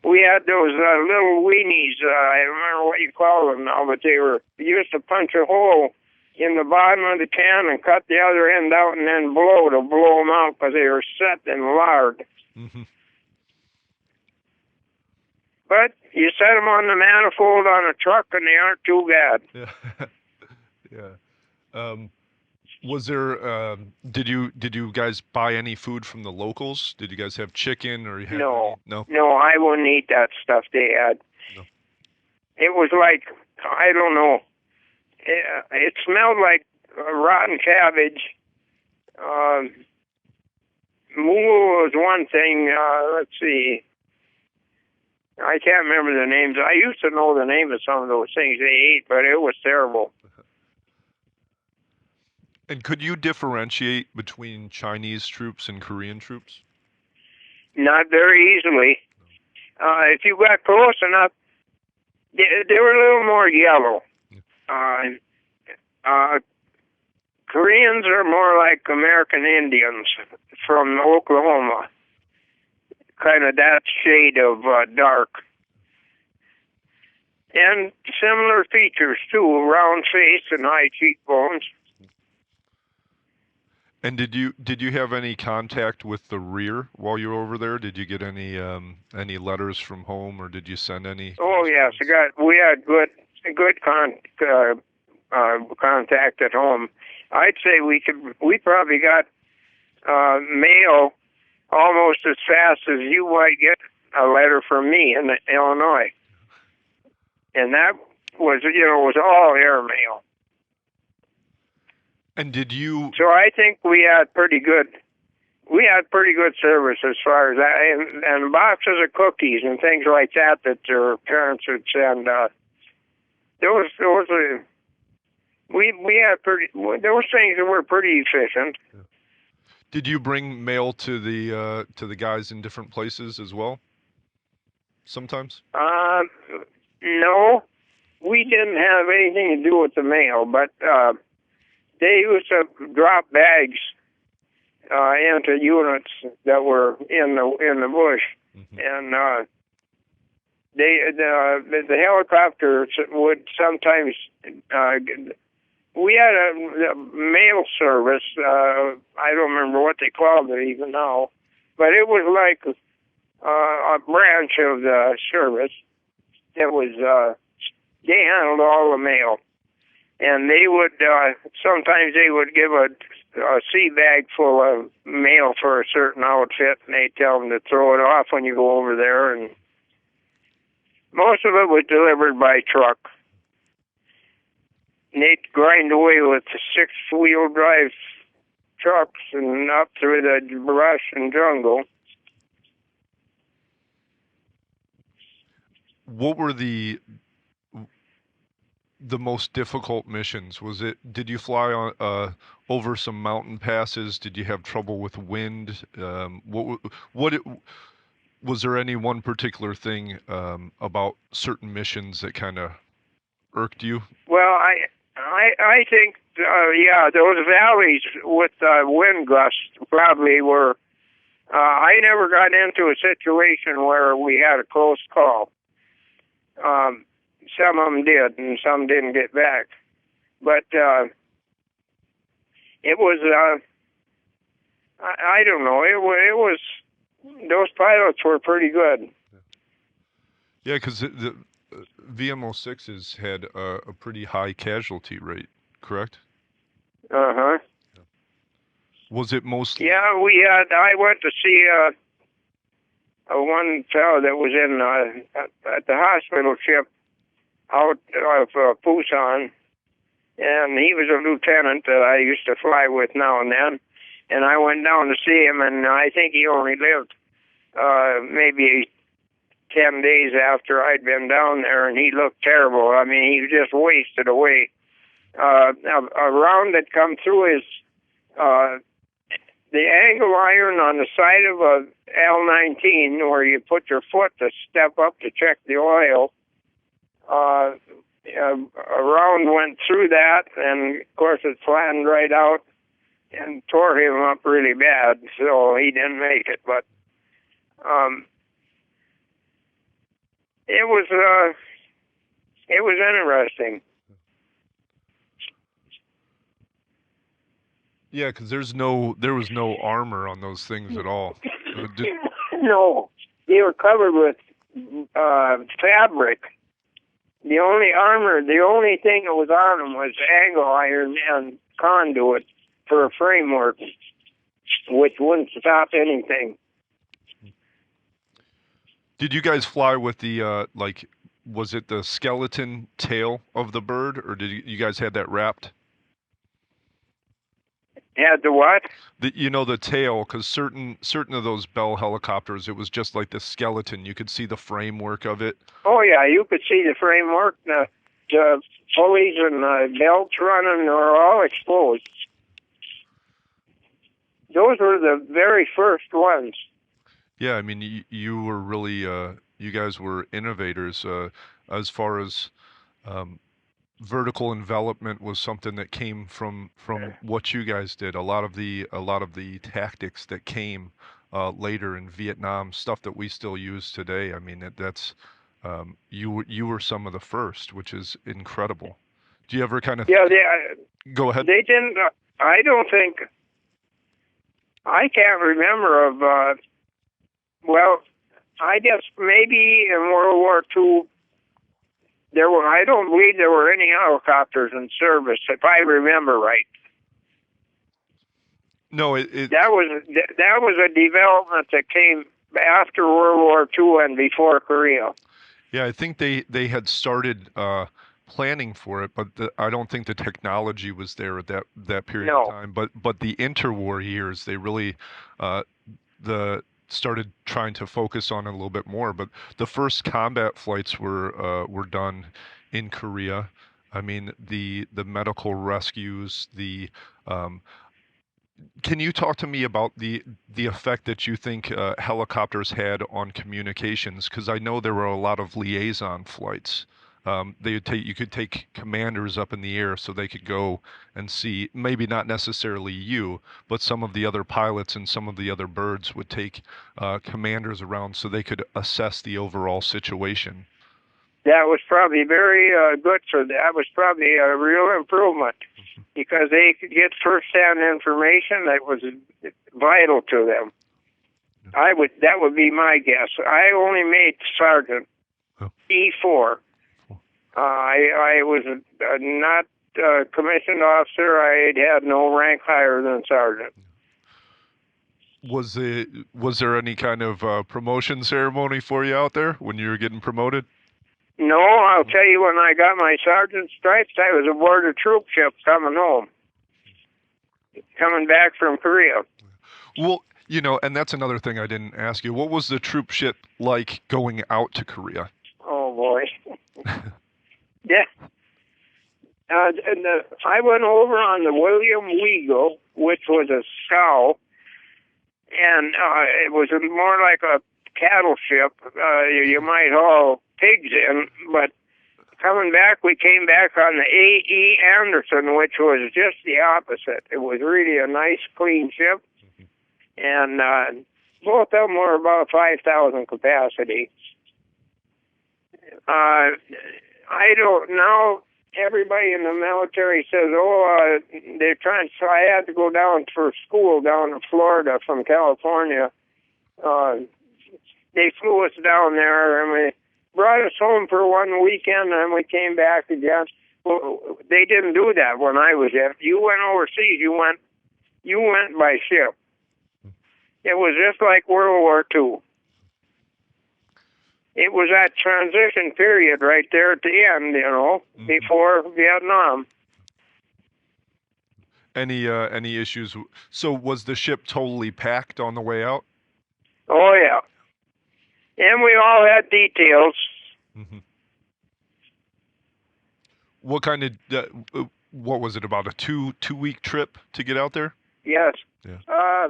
We had those little weenies. I don't remember what you call them now, but they were used to punch a hole in the bottom of the can and cut the other end out and then blow them out because they were set in lard. Mm-hmm. But you set them on the manifold on a truck and they aren't too bad. Yeah. Yeah. Was there? Did you guys buy any food from the locals? Did you guys have chicken or you had No. No, I wouldn't eat that stuff they had. No. It was like, I don't know. It smelled like rotten cabbage. Moo was one thing. Let's see. I can't remember the names. I used to know the name of some of those things they ate, but it was terrible. And could you differentiate between Chinese troops and Korean troops? Not very easily. If you got close enough, they were a little more yellow. Uh, Koreans are more like American Indians from Oklahoma, kind of that shade of dark. And similar features too, round face and high cheekbones. And did you have any contact with the rear while you were over there? Did you get any letters from home, or did you send any Oh yes, correspondence? we had contact at home. I'd say we probably got mail almost as fast as you might get a letter from me in Illinois, and that was was all airmail. And did you So I think we had pretty good service as far as that, and boxes of cookies and things like that that their parents would send. Those are we had those things were pretty efficient. did you bring mail to the guys in different places as well? Sometimes? Uh, no, we didn't have anything to do with the mail, but they used to drop bags into units that were in the bush, Hmm. and the helicopters would sometimes. We had a mail service. I don't remember what they called it even now, but it was like a branch of the service. It was they handled all the mail, and they would sometimes they would give a sea bag full of mail for a certain outfit, and they tell them to throw it off when you go over there. And most of it was delivered by truck. And they'd grind away with the six-wheel drive trucks and up through the brush and jungle. What were the most difficult missions? Did you fly on over some mountain passes? Did you have trouble with wind? Was there any one particular thing about certain missions that kind of irked you? Well, I think yeah, those valleys with wind gusts probably were. I never got into a situation where we had a close call. Some of them did, and some didn't get back. But it was, I don't know, it was, those pilots were pretty good. Yeah, because the VMO6s had a pretty high casualty rate, correct? Uh-huh. Was it mostly? Yeah, I went to see one fellow that was in at the hospital ship out of Busan, and he was a lieutenant that I used to fly with now and then. And I went down to see him, and I think he only lived maybe 10 days after I'd been down there, and he looked terrible. I mean, he was just wasted away. A round that come through his the angle iron on the side of a L-19, where you put your foot to step up to check the oil. A round went through that, and of course it flattened right out and tore him up really bad, so he didn't make it. But it was interesting. Yeah, because there was no armor on those things at all. No, they were covered with fabric. The only thing that was on them was angle iron and conduit for a framework, which wouldn't stop anything. Did you guys fly with the was it the skeleton tail of the bird, or did you guys had that wrapped? Had the what? The tail, because certain of those Bell helicopters, it was just like the skeleton. You could see the framework of it. Oh yeah, you could see the framework, the pulleys and belts running were all exposed. Those were the very first ones. Yeah, I mean, you were really you guys were innovators as far as um, vertical envelopment was something that came from what you guys did. A lot of the tactics that came later in Vietnam, stuff that we still use today. I mean, that's you were some of the first, which is incredible. Do you ever kind of Yeah, think? Go ahead. they didn't. I don't think. I can't remember of. Well, I guess maybe in World War II there were. I don't believe there were any helicopters in service, if I remember right. No, it That was a development that came after World War II and before Korea. yeah, I think they had started planning for it, but I don't think the technology was there at that period of No, time. But the interwar years, they really uh, the started trying to focus on it a little bit more. But the first combat flights were done in Korea. I mean, the medical rescues, the can you talk to me about the effect that you think helicopters had on communications? Because I know there were a lot of liaison flights. You could take commanders up in the air so they could go and see, maybe not necessarily you, but some of the other pilots and some of the other birds would take commanders around so they could assess the overall situation. that was probably very good. So that was probably a real improvement because they could get first-hand information that was vital to them. That would be my guess. I only made sergeant, Oh. E4. I was not a commissioned officer. I had no rank higher than sergeant. Was there any kind of promotion ceremony for you out there when you were getting promoted? No, I'll tell you, when I got my sergeant stripes, I was aboard a troop ship coming home, coming back from Korea. Well, and that's another thing I didn't ask you. What was the troop ship like going out to Korea? Oh boy, yeah. I went over on the William Weagle, which was a scow, and it was more like a cattle ship. You might haul pigs in, but coming back, we came back on the A.E. Anderson, which was just the opposite. It was really a nice, clean ship, and both of them were about 5,000 capacity. I don't know. Everybody in the military says, "Oh, they're trying." So I had to go down for school down in Florida from California. They flew us down there, and we brought us home for one weekend, and we came back again. Well, they didn't do that when I was in. You went overseas. You went by ship. It was just like World War II. It was that transition period right there at the end, before Vietnam. Any issues? So was the ship totally packed on the way out? Oh yeah, and we all had details. Hmm. What kind of what was it, about a two week trip to get out there? Yes. Yeah.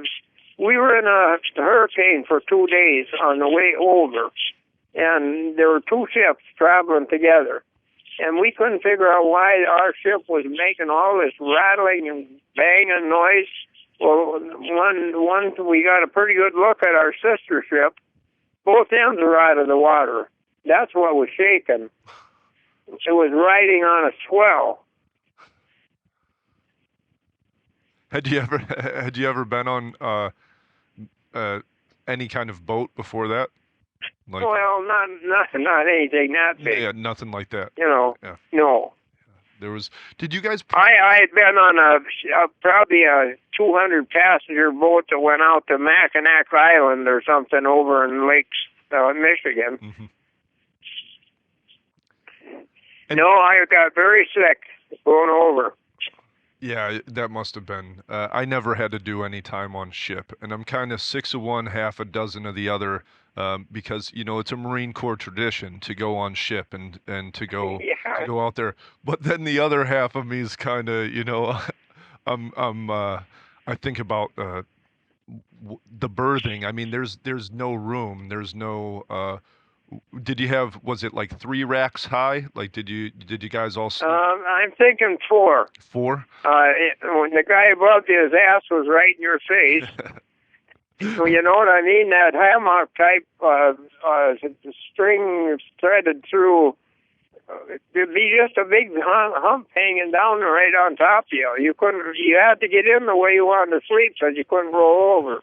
We were in a hurricane for 2 days on the way over, and there were two ships traveling together, and we couldn't figure out why our ship was making all this rattling and banging noise. Well, one we got a pretty good look at our sister ship. Both ends were out of the water. That's what was shaking. It was riding on a swell. Had you ever been on any kind of boat before that? Like, Well, not anything that big. yeah, nothing like that. Yeah. No. There was. Did you guys? I had been on probably a 200 passenger boat that went out to Mackinac Island or something over in Lakes, Michigan. Mm-hmm. No, I got very sick going over. Yeah, that must have been. I never had to do any time on ship, and I'm kind of six of one, half a dozen of the other, because it's a Marine Corps tradition to go on ship and to go Yeah. to go out there. But then the other half of me is kind of, I think about the berthing. I mean, there's no room. There's no Did you have, was it like 3 racks high? Like, did you guys all sleep I'm thinking 4. 4? When the guy above you, his ass was right in your face. Well, you know what I mean? That hammock type string threaded through. It'd be just a big hump hanging down right on top of you. You couldn't. You had to get in the way you wanted to sleep, so you couldn't roll over.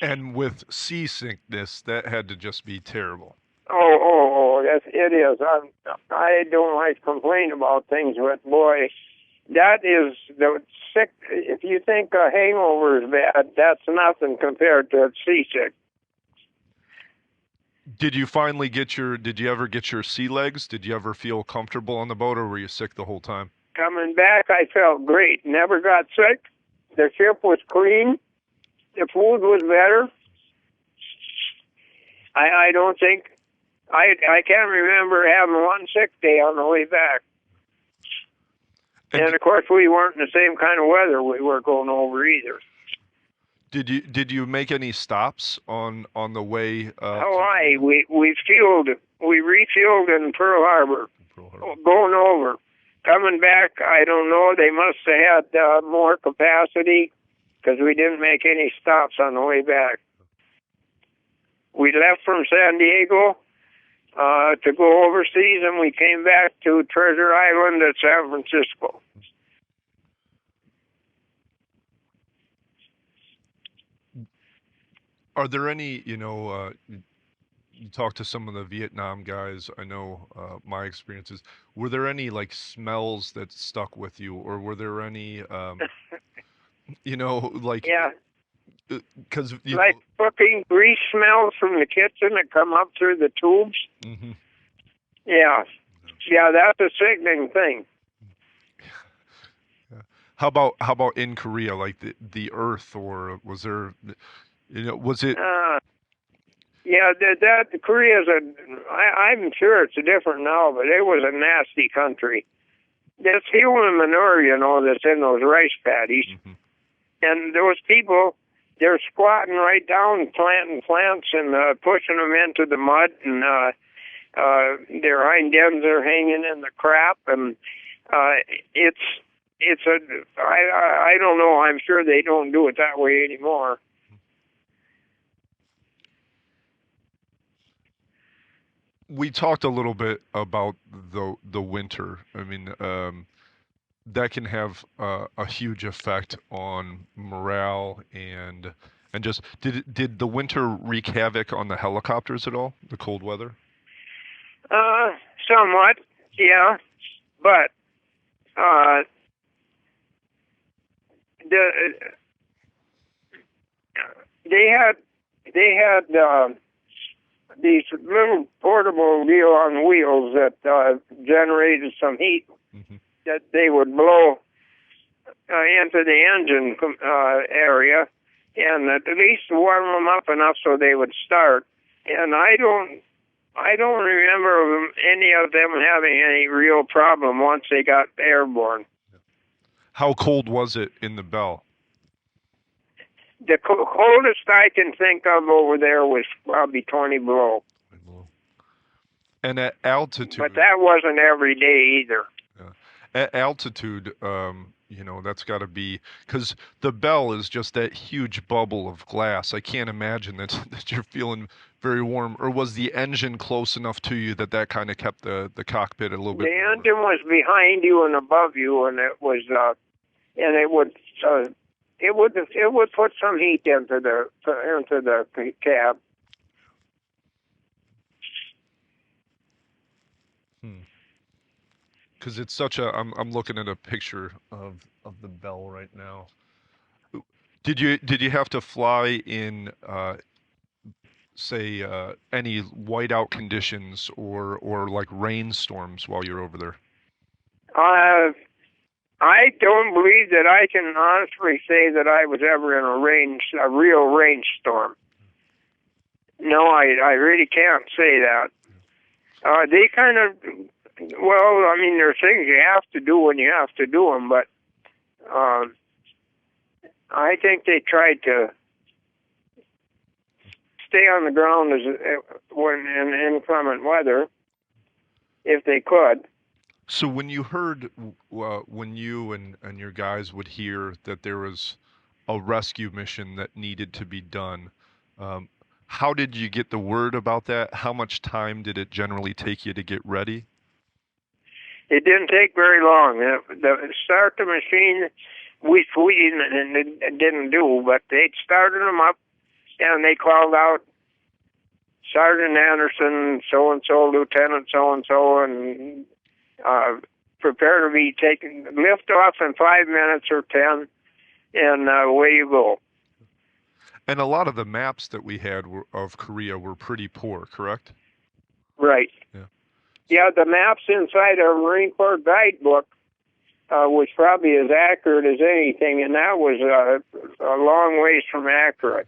And with seasickness, that had to just be terrible. Yes, it is. I don't like to complain about things, but boy, that is the sick. If you think a hangover is bad, that's nothing compared to seasick. Did you finally get your, did you ever get your sea legs? Did you ever feel comfortable on the boat, or were you sick the whole time? Coming back, I felt great. Never got sick. The ship was clean. The food was better. I don't think I can't remember having one sick day on the way back. And of course, we weren't in the same kind of weather we were going over either. Did you make any stops on the way? Hawaii, we refueled in Pearl Harbor, going over. Coming back, I don't know. They must have had more capacity because we didn't make any stops on the way back. We left from San Diego to go overseas, and we came back to Treasure Island at San Francisco. Are there any, you talk to some of the Vietnam guys, I know my experiences. Were there any like smells that stuck with you, or were there any, like, Yeah, because like cooking grease smells from the kitchen that come up through the tubes. Mm-hmm. Yeah, that's a sickening thing. Yeah. How about in Korea, like the earth, or was there, was it? Yeah, that Korea's I'm sure it's different now, but it was a nasty country. There's human manure, that's in those rice paddies. Mm-hmm. And those people, they're squatting right down, planting plants and pushing them into the mud, and their hind ends are hanging in the crap, and I don't know. I'm sure they don't do it that way anymore. We talked a little bit about the winter. I mean, that can have a huge effect on morale and just did the winter wreak havoc on the helicopters at all? The cold weather? Somewhat, yeah, but they had these little portable deal on wheels that generated some heat Mm-hmm. that they would blow into the engine area, and at least warm them up enough so they would start. And I don't remember any of them having any real problem once they got airborne. How cold was it in the Bell? The coldest I can think of over there was probably 20 below. And at altitude, but that wasn't every day either. Yeah. At altitude, that's got to be, because the Bell is just that huge bubble of glass. I can't imagine that you're feeling very warm. Or was the engine close enough to you that kind of kept the cockpit a little bit? The engine was behind you and above you, and it was, and it would put some heat into the cab. Because it's such a, I'm looking at a picture of the Bell right now. Did you have to fly in say any whiteout conditions or like rainstorms while you're over there? I don't believe that I can honestly say that I was ever in a real rainstorm. No, I really can't say that. They kind of, well, I mean, there are things you have to do when you have to do them, but I think they tried to stay on the ground when in inclement weather, if they could. So when you heard, when you and your guys would hear that there was a rescue mission that needed to be done, um, how did you get the word about that? How much time did it generally take you to get ready? It didn't take very long. The start the machine, we didn't do, but they started them up, and they called out Sergeant Anderson, so and so, Lieutenant so and prepare to be taken, lift off in 5 minutes or 10, and away you go. And a lot of the maps that we had of Korea were pretty poor, correct? Right. Yeah. Yeah, the maps inside our Marine Corps guidebook was probably as accurate as anything, and that was a long ways from accurate.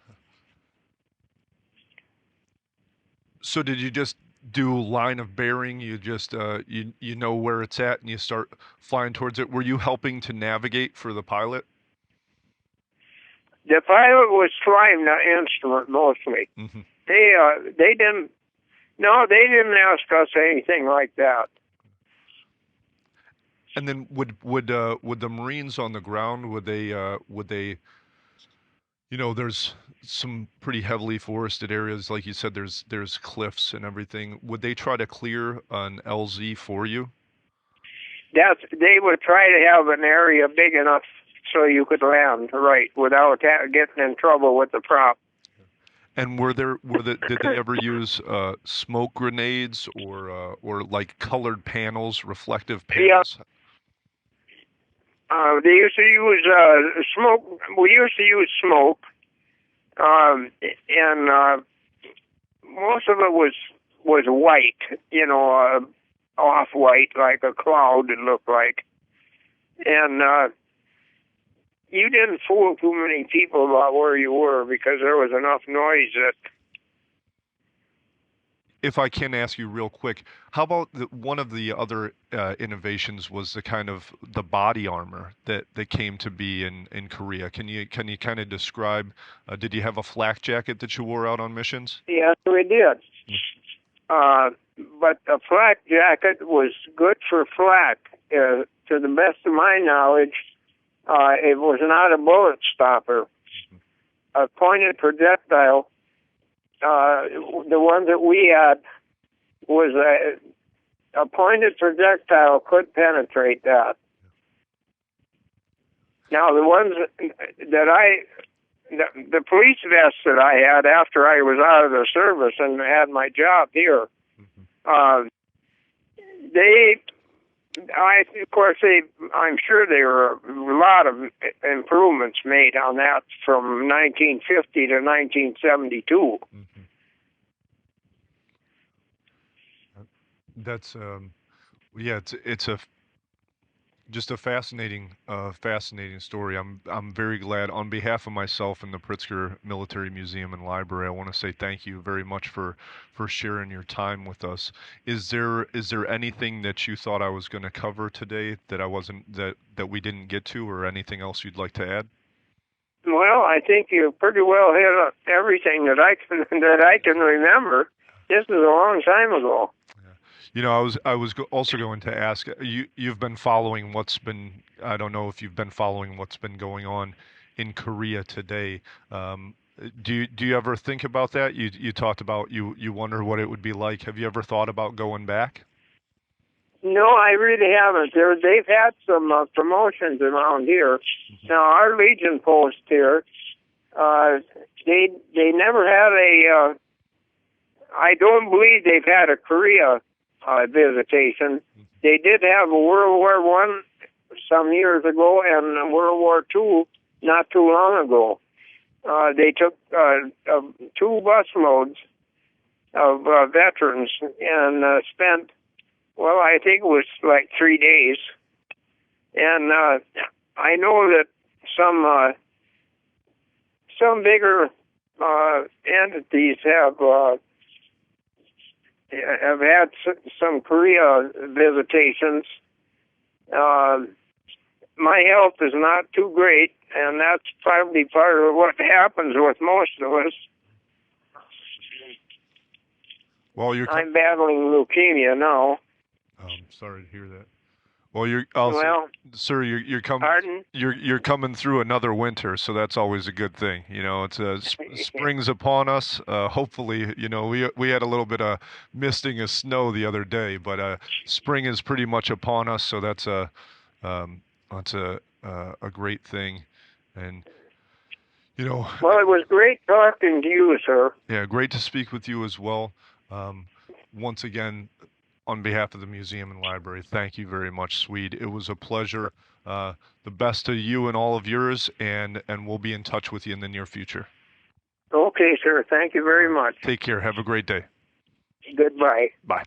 So did you just do line of bearing? You just you know where it's at and you start flying towards it. Were you helping to navigate for the pilot? The pilot was flying the instrument mostly. Mm-hmm. They didn't. No, they didn't ask us anything like that. And then would the Marines on the ground would they you know, there's some pretty heavily forested areas, like you said, there's cliffs and everything. Would they try to clear an LZ for you? They would try to have an area big enough so you could land right without getting in trouble with the prop. And did they ever use smoke grenades or like colored panels, reflective panels? They used to use smoke. We used to use smoke, and most of it was white, you know, off-white, like a cloud. It looked like, and you didn't fool too many people about where you were because there was enough noise that. If I can ask you real quick, how about one of the other innovations was the kind of the body armor that came to be in Korea. Can you kind of describe? Did you have a flak jacket that you wore out on missions? Yes, we did. But the flak jacket was good for flak. To the best of my knowledge, it was not a bullet stopper. A pointed projectile. The one that we had was a pointed projectile could penetrate that. Now, the ones the police vests that I had after I was out of the service and had my job here, I'm sure there were a lot of improvements made on that from 1950 to 1972. That's yeah, it's just a fascinating story. I'm very glad on behalf of myself and the Pritzker Military Museum and Library. I want to say thank you very much for sharing your time with us. Is there anything that you thought I was going to cover today that I wasn't that we didn't get to, or anything else you'd like to add? Well, I think you pretty well hit everything that I can remember. This is a long time ago. You know, I was also going to ask you've been following I don't know if you've been following what's been going on in Korea today. Do you ever think about that? You talked about you wonder what it would be like. Have you ever thought about going back? No, I really haven't. They've had some promotions around here. Now our Legion post here, they never had a. I don't believe they've had a Korea visitation. They did have a World War I some years ago and World War II not too long ago. They took 2 bus loads of veterans and spent, well, I think it was like 3 days. And I know that some bigger entities have had some Korea visitations. My health is not too great, and that's probably part of what happens with most of us. Well, I'm battling leukemia now. Sorry to hear that. Well, you're also, Well, sir, you're coming pardon? you're coming through another winter, so that's always a good thing. You know, it's spring's upon us. Hopefully, you know, we had a little bit of misting of snow the other day, but spring is pretty much upon us, so um, that's a great thing, and you know, Well, it was great talking to you, sir. yeah, great to speak with you as well. Um, Once again, on behalf of the museum and library, thank you very much, Swede. It was a pleasure. Uh, the best to you and all of yours, and we'll be in touch with you in the near future. Okay, sir. Thank you All very right. much. Take care. Have a great day. Goodbye. Bye.